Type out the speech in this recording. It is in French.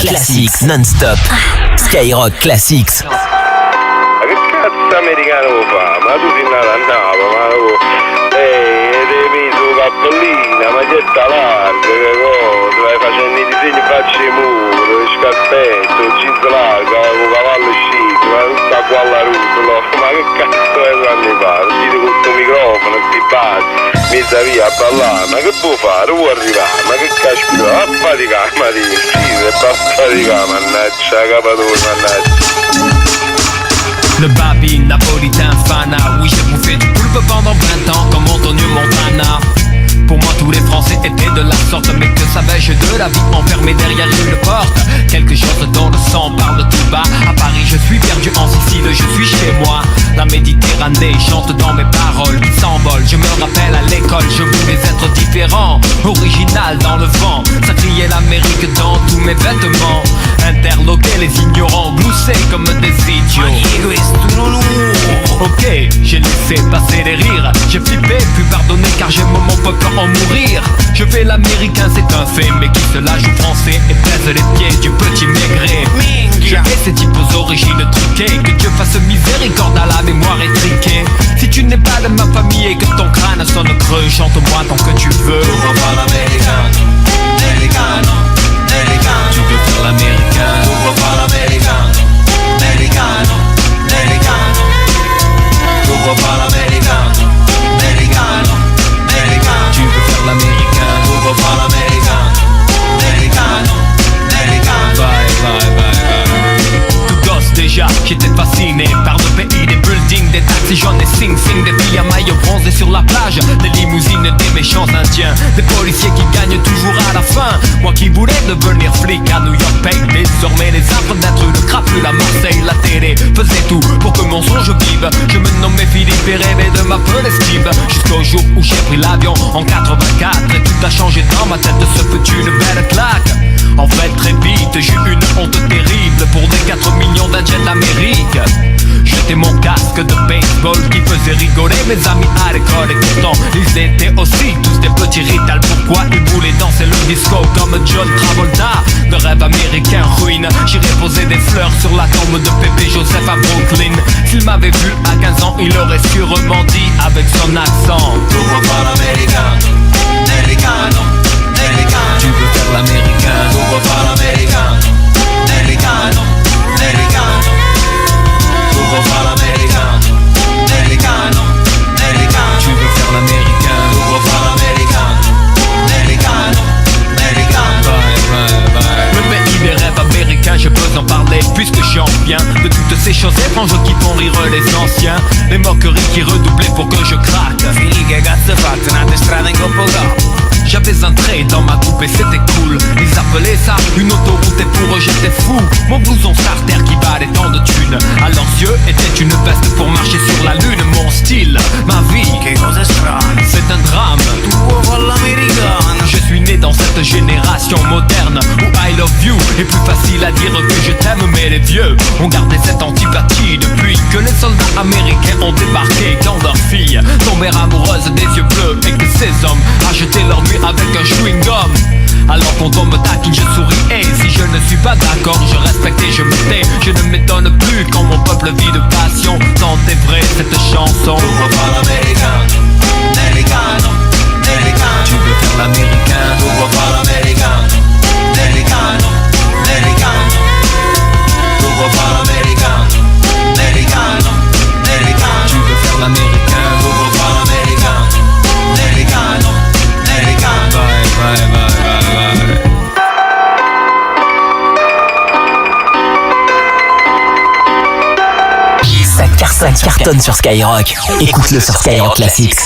Classics non-stop. Skyrock Classics. Ma che cazzo americano lo fa? Ma tu sei nato a Napoli, ma tu... devi messo cappellina, maglietta larga, che cosa? Vai facendo i disegni faccia di muro, il scarpetto, il jeans largo, con cavallo chic, ma tutta qua alla rutola. Ma che cazzo è quando fa? Ti con questo microfono, sti bassi, messa via a ballare, ma che può fare? Può arrivare? Ma che caspita? Va a faticare, ma ti uccide, va a faticare, mannaggia, capatore, mannaggia. Le babi napolitain fana. Oui, j'ai bouffé du poulpe pendant 20 ans comme Antonio Montana. Pour moi tous les Français étaient de la sorte. Mais que savais-je de la vie enfermée derrière une porte? Quelque chose dans le sang parle tout bas. À Paris je suis perdu, en Sicile je suis chez moi. La Méditerranée chante dans mes paroles qui s'envolent. Je me rappelle à l'école, je voulais être différent, original dans le vent. Ça criait l'Amérique dans tous mes vêtements. Interloquer les ignorants, glousser comme des idiots. Ok, j'ai laissé passer les rires. J'ai flippé, puis pardonné car j'aime mon peuple en mourir. Je fais l'américain, c'est un fait, mais qui se la joue français et pèse les pieds du petit maigret. Je fais ces types aux origines truquées. Que Dieu fasse miséricorde à la mémoire étriquée. Si tu n'es pas de ma famille et que ton crâne sonne creux, chante-moi tant que tu veux. Tu veux faire l'américain, tu veux faire l'américain, tu veux faire l'américain, tout gosse déjà, j'étais fasciné par le pays des buildings, des taxis jaunes et sing-sing, des filles à maillot bronzé sur la plage, des limousines, des méchants indiens, des policiers qui gagnent toujours à la fin. Moi qui voulais devenir flic à New York paye désormais les affres d'être une crapule à Marseille. La télé faisait tout pour que mon songe vive. Je me nommais Philippe et rêvais de m'appeler Steve. Jusqu'au jour où j'ai pris l'avion en 84 et tout a changé dans ma tête, ce fut une belle claque. En fait très vite j'ai eu une honte terrible pour les 4 millions d'Indiens d'Amérique. J'étais mon casque de baseball qui faisait rigoler mes amis à l'école. Et pourtant ils étaient aussi tous des petits ritals. Pourquoi ils voulaient danser le disco comme John Travolta? De rêve américain ruine. J'irais poser des fleurs sur la tombe de Pépé Joseph à Brooklyn. S'il m'avait vu à 15 ans il aurait sûrement dit avec son accent: tu veux faire l'américain, tu veux faire l'américain, tu veux faire l'américain, tu veux faire l'américain, tu veux faire l'américain, tu veux faire l'américain. Le pays des rêves américains, je peux en parler puisque j'en viens de toutes ces choses étranges qui font rire les anciens. Les moqueries qui redoublaient pour que je craque. J'avais un trait dans ma coupe et c'était cool. Ils appelaient ça une autoroute et pour eux j'étais fou. Mon blouson starter qui valait tant de thunes à leurs yeux était une veste pour marcher sur la lune. Mon style, ma vie, c'est un drame. Je suis né dans cette génération moderne où I love you est plus facile à dire que je t'aime. Mais les vieux ont gardé cette antipathie depuis que les soldats américains ont débarqué. Quand leurs filles tombèrent amoureuses des yeux bleus et que ces hommes achetaient leur nuit avec un chewing-gum. Alors quand on me taquine je souris et si je ne suis pas d'accord je respecte et je me tais. Je ne m'étonne plus quand mon peuple vit de passion. Tant est vrai cette chanson. Tu veux faire l'américain, tu veux faire l'américain, tu veux faire l'américain, tu veux faire l'américain, tu veux faire l'américain, tu veux faire l'américain. Ça cartonne sur Skyrock. Écoute-le sur Skyrock Classics.